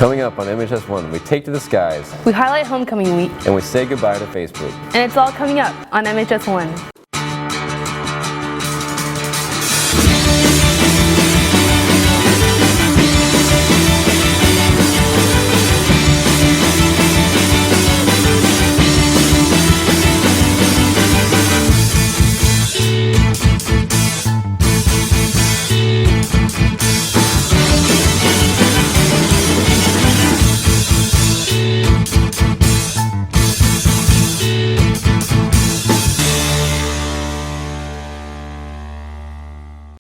Coming up on MHS1, we take to the skies. We highlight homecoming week. And we say goodbye to Facebook. And it's all coming up on MHS1.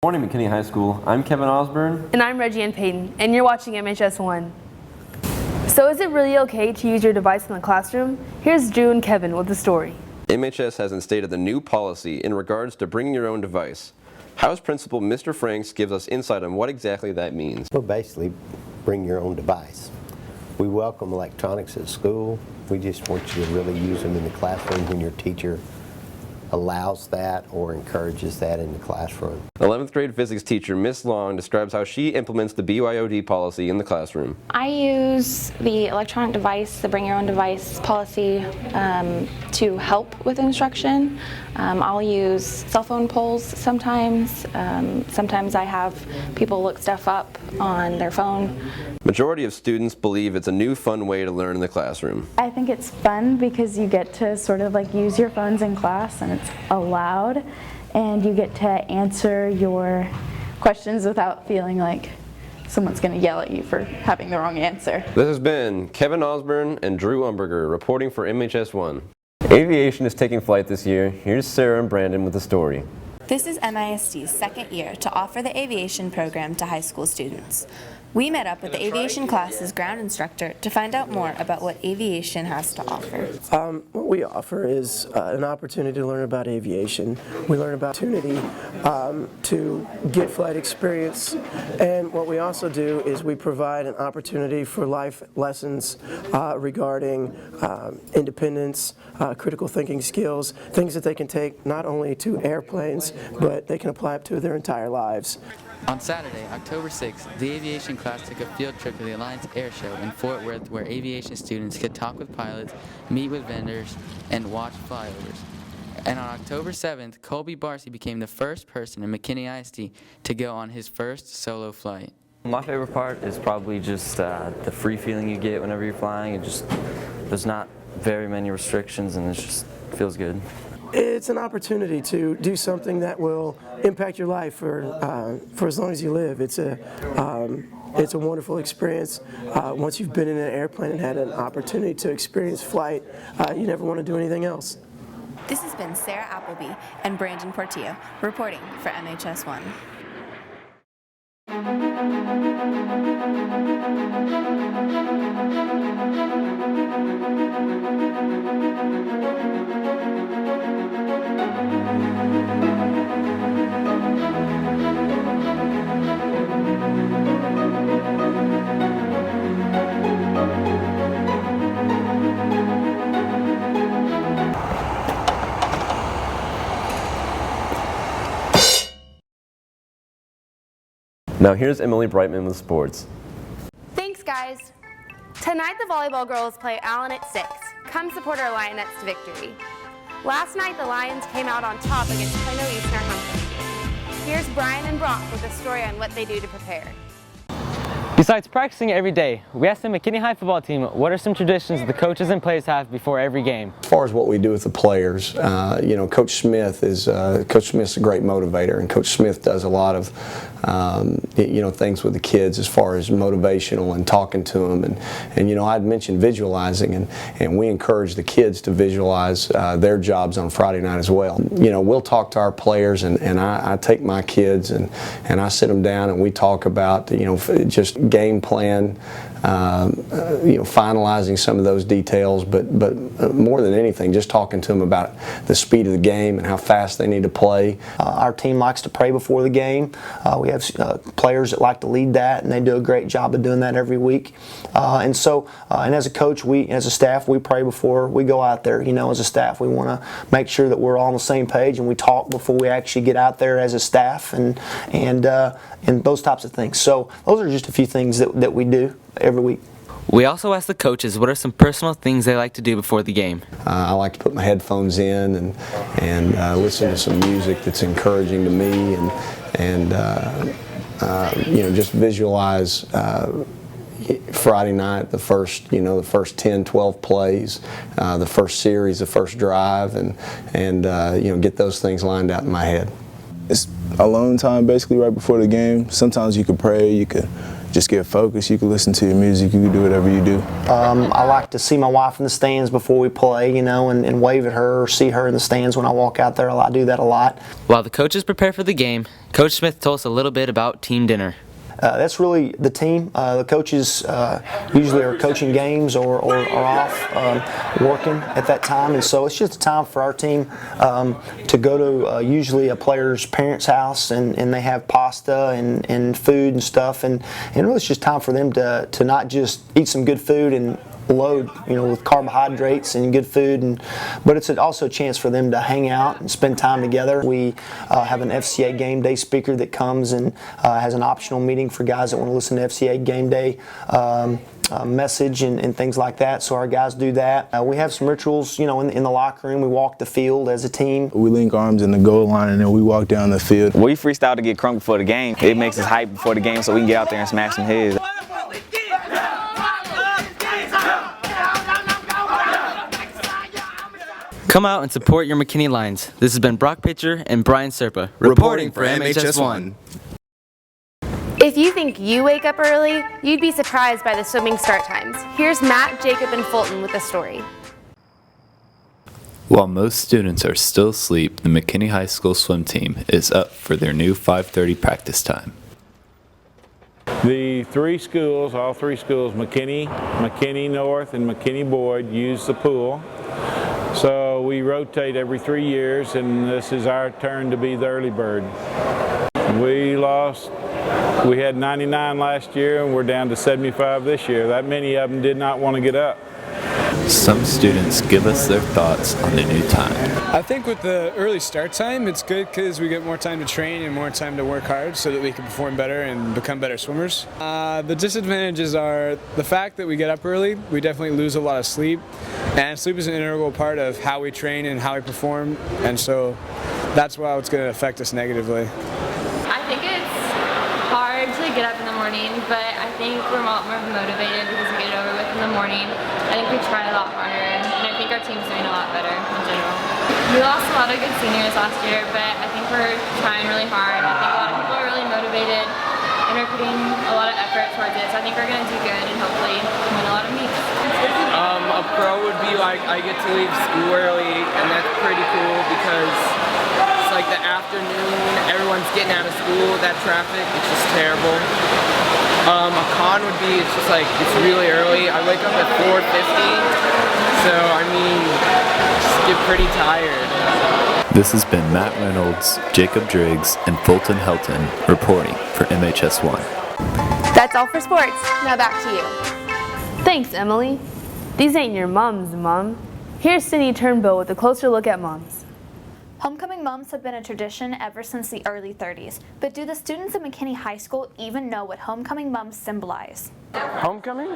Good morning, McKinney High School. I'm Kevin Osborne. And I'm Reggie Ann Payton, and you're watching MHS1. So is it really okay to use your device in the classroom? Here's Drew and Kevin with the story. MHS has instated a new policy in regards to bringing your own device. House Principal Mr. Franks gives us insight on what exactly that means. Well, basically, bring your own device. We welcome electronics at school. We just want you to really use them in the classroom when your teacher allows that or encourages that in the classroom. 11th grade physics teacher Miss Long describes how she implements the BYOD policy in the classroom. I use the electronic device, the bring your own device policy to help with instruction. I'll use cell phone polls sometimes. Sometimes I have people look stuff up on their phone. Majority of students believe it's a new fun way to learn in the classroom. I think it's fun because you get to sort of like use your phones in class and it's allowed, and you get to answer your questions without feeling like someone's going to yell at you for having the wrong answer. This has been Kevin Osborne and Drew Umberger reporting for MHS1. Aviation is taking flight this year. Here's Sarah and Brandon with the story. This is MISD's second year to offer the aviation program to high school students. We met up with the aviation class's ground instructor to find out more about what aviation has to offer. What we offer is an opportunity to learn about aviation. We learn about opportunity to get flight experience, and what we also do is we provide an opportunity for life lessons regarding independence, critical thinking skills, things that they can take not only to airplanes, but they can apply it to their entire lives. On Saturday, October 6th, the aviation class took a field trip to the Alliance Air Show in Fort Worth, where aviation students could talk with pilots, meet with vendors, and watch flyovers. And on October 7th, Colby Barcy became the first person in McKinney ISD to go on his first solo flight. My favorite part is probably just the free feeling you get whenever you're flying. There's not very many restrictions, and it just feels good. It's an opportunity to do something that will impact your life for as long as you live. It's a wonderful experience. Once you've been in an airplane and had an opportunity to experience flight, you never want to do anything else. This has been Sarah Appleby and Brandon Portillo reporting for MHS1. Now here's Emily Brightman with sports. Thanks, guys. Tonight the volleyball girls play Allen at 6. Come support our Lionettes to victory. Last night the Lions came out on top against Plano Eastern Homecoming. Here's Brian and Brock with a story on what they do to prepare. Besides practicing every day, we asked the McKinney High football team what are some traditions the coaches and players have before every game. As far as what we do with the players, Coach Smith's a great motivator, and Coach Smith does a lot of things with the kids as far as motivational and talking to them, and I'd mentioned visualizing, and we encourage the kids to visualize their jobs on Friday night as well. We'll talk to our players, and I take my kids and I sit them down and we talk about just game plan, finalizing some of those details, but more than anything, just talking to them about the speed of the game and how fast they need to play. Our team likes to pray before the game. We have players that like to lead that, and they do a great job of doing that every week. And as a coach, as a staff, we pray before we go out there. As a staff, we want to make sure that we're all on the same page, and we talk before we actually get out there as a staff, and those types of things. So those are just a few things that we do every week. We also asked the coaches what are some personal things they like to do before the game. I like to put my headphones in and listen to some music that's encouraging to me, and just visualize Friday night, the first 10, 12 plays, the first series, the first drive, and get those things lined out in my head. It's alone time basically right before the game. Sometimes you could pray, you could just get focused, you could listen to your music, you could do whatever you do. I like to see my wife in the stands before we play, and wave at her or see her in the stands when I walk out there. I do that a lot. While the coaches prepare for the game, Coach Smith told us a little bit about team dinner. That's really the team. The coaches usually are coaching games or are off working at that time, and so it's just a time for our team to go to usually a player's parents' house, and they have pasta and food and stuff, and really it's just time for them to not just eat some good food and load, with carbohydrates and good food, but it's also a chance for them to hang out and spend time together. We have an FCA game day speaker that comes and has an optional meeting for guys that want to listen to FCA game day message and things like that. So our guys do that. We have some rituals, in the locker room. We walk the field as a team. We link arms in the goal line and then we walk down the field. We freestyle to get crunk before the game. It makes us hype before the game so we can get out there and smash some heads. Come out and support your McKinney Lions. This has been Brock Pitcher and Brian Serpa reporting for MHS1. If you think you wake up early, you'd be surprised by the swimming start times. Here's Matt, Jacob, and Fulton with the story. While most students are still asleep, the McKinney High School swim team is up for their new 5:30 practice time. The all three schools, McKinney North, and McKinney Boyd, use the pool. So we rotate every 3 years, and this is our turn to be the early bird. We had 99 last year, and we're down to 75 this year. That many of them did not want to get up. Some students give us their thoughts on the new time. I think with the early start time, it's good because we get more time to train and more time to work hard so that we can perform better and become better swimmers. The disadvantages are the fact that we get up early, we definitely lose a lot of sleep, and sleep is an integral part of how we train and how we perform, and so that's why it's going to affect us negatively. I think it's hard to get up in the morning, but I think we're a lot more motivated because we get it over with in the morning. I think we try a lot harder, and I think our team's doing a lot better in general. We lost a lot of good seniors last year, but I think we're trying really hard. I think a lot of people are really motivated and are putting a lot of effort towards it, so I think we're going to do good and hopefully win a lot of meets. A pro would be like I get to leave school early, and that's pretty cool because it's like the afternoon, everyone's getting out of school, that traffic, it's just terrible. A con would be, it's just like, it's really early. I wake up at 4:50, so I mean, just get pretty tired. This has been Matt Reynolds, Jacob Driggs, and Fulton Helton reporting for MHS1. That's all for sports. Now back to you. Thanks, Emily. These ain't your moms, Mom. Here's Cindy Turnbow with a closer look at moms. Homecoming mums have been a tradition ever since the early 30s, but do the students at McKinney High School even know what homecoming mums symbolize? Homecoming?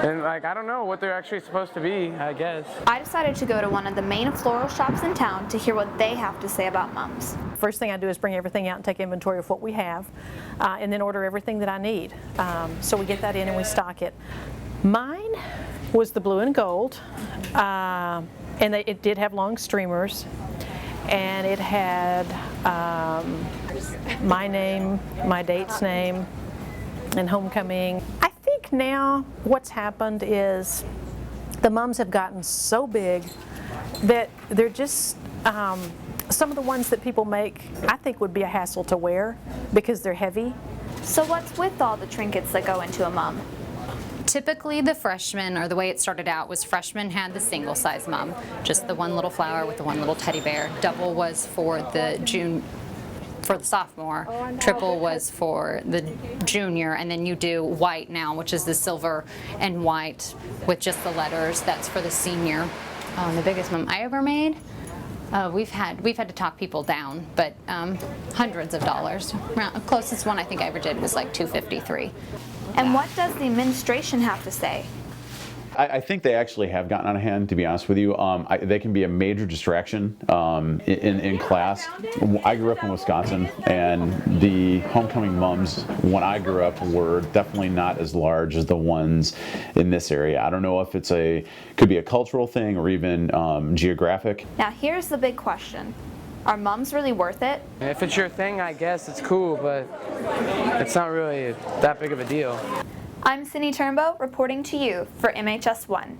And I don't know what they're actually supposed to be, I guess. I decided to go to one of the main floral shops in town to hear what they have to say about mums. First thing I do is bring everything out and take inventory of what we have, and then order everything that I need. So we get that in and we stock it. Mine was the blue and gold. And it did have long streamers, and it had my name, my date's name, and homecoming. I think now what's happened is the mums have gotten so big that they're just, some of the ones that people make, I think would be a hassle to wear because they're heavy. So what's with all the trinkets that go into a mum? Typically the freshmen, or the way it started out, was freshmen had the single size mum, just the one little flower with the one little teddy bear. Double was for the sophomore, triple was for the junior, and then you do white now, which is the silver and white with just the letters. That's for the senior. The biggest mum I ever made, we've had to talk people down, but hundreds of dollars. The closest one I think I ever did was like $253. And what does the administration have to say? I think they actually have gotten out of hand, to be honest with you. They can be a major distraction in class. I grew up in Wisconsin, and the homecoming mums when I grew up were definitely not as large as the ones in this area. I don't know if could be a cultural thing or even geographic. Now here's the big question. Are mums really worth it? If it's your thing, I guess it's cool, but it's not really that big of a deal. I'm Cindy Turnbow reporting to you for MHS1.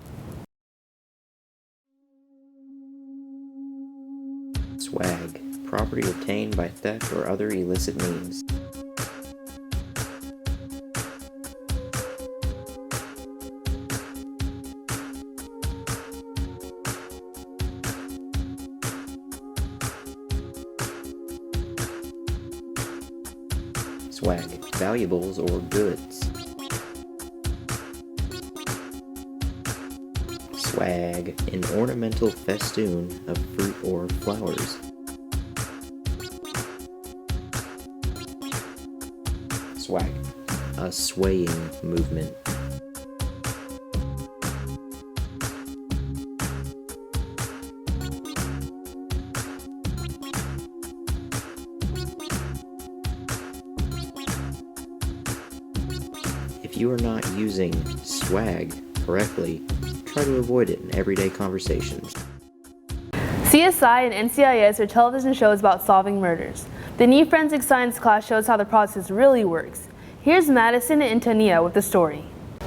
Swag, property obtained by theft or other illicit means. Swag, valuables or goods. Swag, an ornamental festoon of fruit or flowers. Swag, a swaying movement. If you are not using swag correctly, try to avoid it in everyday conversations. CSI and NCIS are television shows about solving murders. The new forensic science class shows how the process really works. Here's Madison and Tania with the story.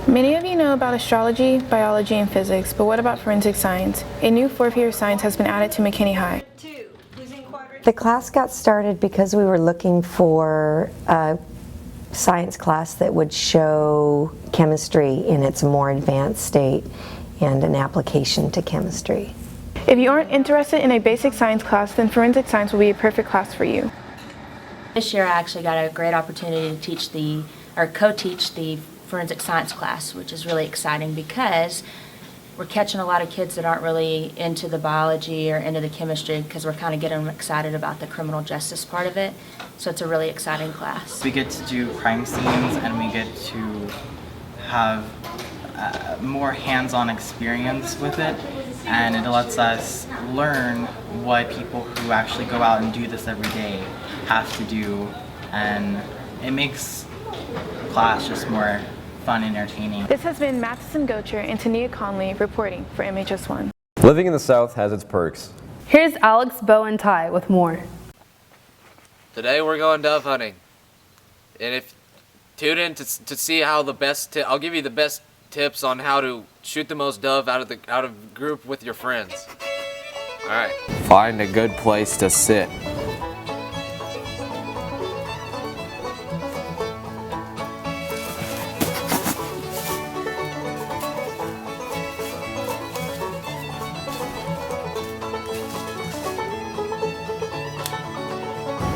Many of you know about astrology, biology, and physics, but what about forensic science? A new fourth year of science has been added to McKinney High. The class got started because we were looking for a science class that would show chemistry in its more advanced state and an application to chemistry. If you aren't interested in a basic science class, then forensic science will be a perfect class for you. This year I actually got a great opportunity to co-teach the forensic science class, which is really exciting because we're catching a lot of kids that aren't really into the biology or into the chemistry because we're kind of getting them excited about the criminal justice part of it. So it's a really exciting class. We get to do crime scenes and we get to have more hands-on experience with it, and it lets us learn what people who actually go out and do this every day have to do, and it makes class just more fun and entertaining. This has been Matheson Gocher and Tania Conley reporting for MHS1. Living in the South has its perks. Here's Alex, Bo, and Ty with more. Today we're going dove hunting, and if tune in to see how the best. I'll give you the best tips on how to shoot the most dove out of group with your friends. All right. Find a good place to sit.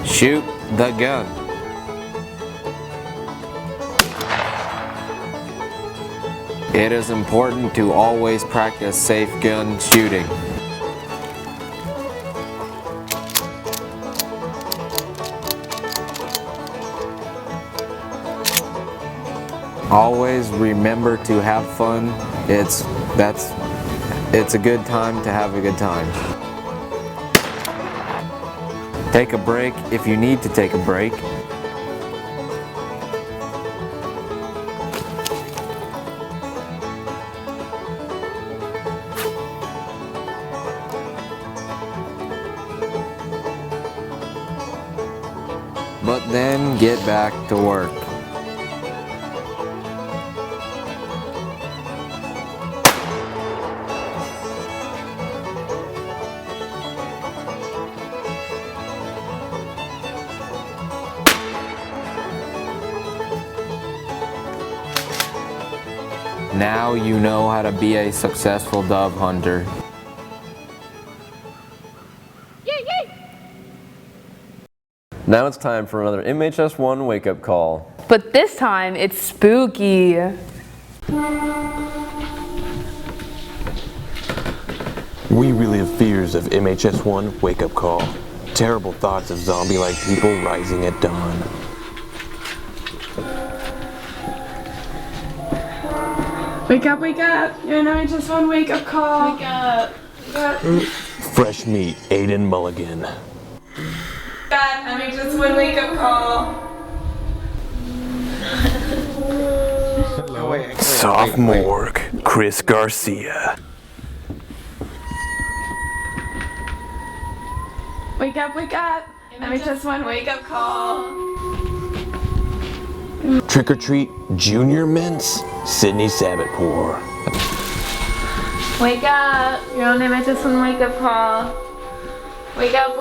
Shoot the gun. It is important to always practice safe gun shooting. Always remember to have fun. It's a good time to have a good time. Take a break if you need to take a break. But then get back to work. Now you know how to be a successful dove hunter. Now it's time for another MHS1 wake-up call. But this time, it's spooky. We relive fears of MHS1 wake-up call. Terrible thoughts of zombie-like people rising at dawn. Wake up, you're an MHS1 wake-up call. Wake up. Wake up. Fresh meat, Aiden Mulligan. God, MHS1 wake-up call. Sophomore, Chris Garcia. Wake up, MHS1 wake-up call. Trick or treat, Junior Mints, Sydney Sabatpour. Wake up, you're on MHS1 wake-up call. Wake up.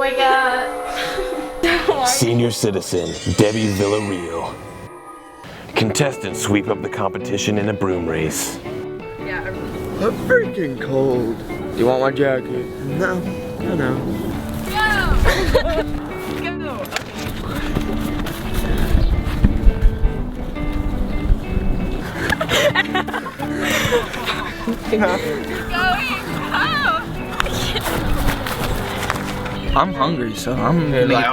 Senior citizen, Debbie Villarreal. Contestants sweep up the competition in a broom race. I'm freaking cold. Do you want my jacket? No. I'm hungry, so I'm gonna make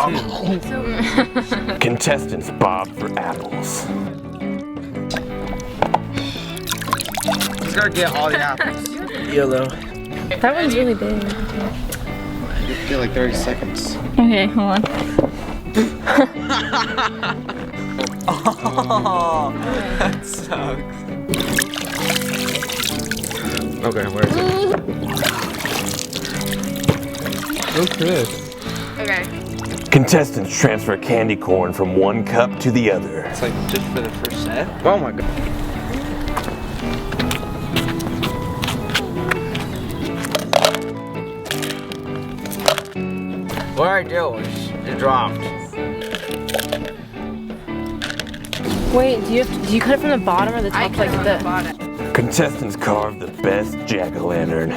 it too. Contestants bob for apples. Just gotta get all the apples. Yellow. That one's really big. You get like 30 seconds. Okay, hold on. Oh, that sucks. Okay, where is it? Oh, Chris. Okay. Contestants transfer candy corn from one cup to the other. It's like just for the first set? Oh my god. What I do is it dropped. Wait, do you cut it from the bottom or the top? Like the bottom. Contestants carve the best jack-o'-lantern.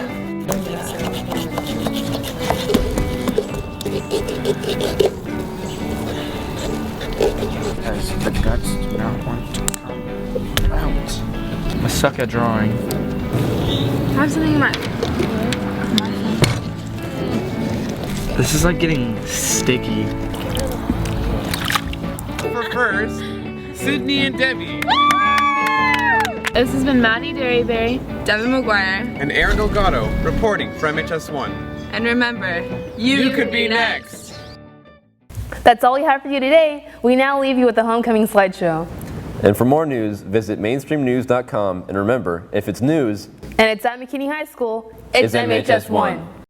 Guys, the guts do not want to come out. I suck at drawing. I have something in my... This is like getting sticky. For first, Sydney and Debbie. This has been Maddie Derryberry, Devin McGuire, And Aaron Delgado reporting for MHS1. and remember, You could be next. That's all we have for you today. We now leave you with the homecoming slideshow. And for more news, visit mainstreamnews.com. And remember, if it's news, And it's at McKinney High School, it's MHS1.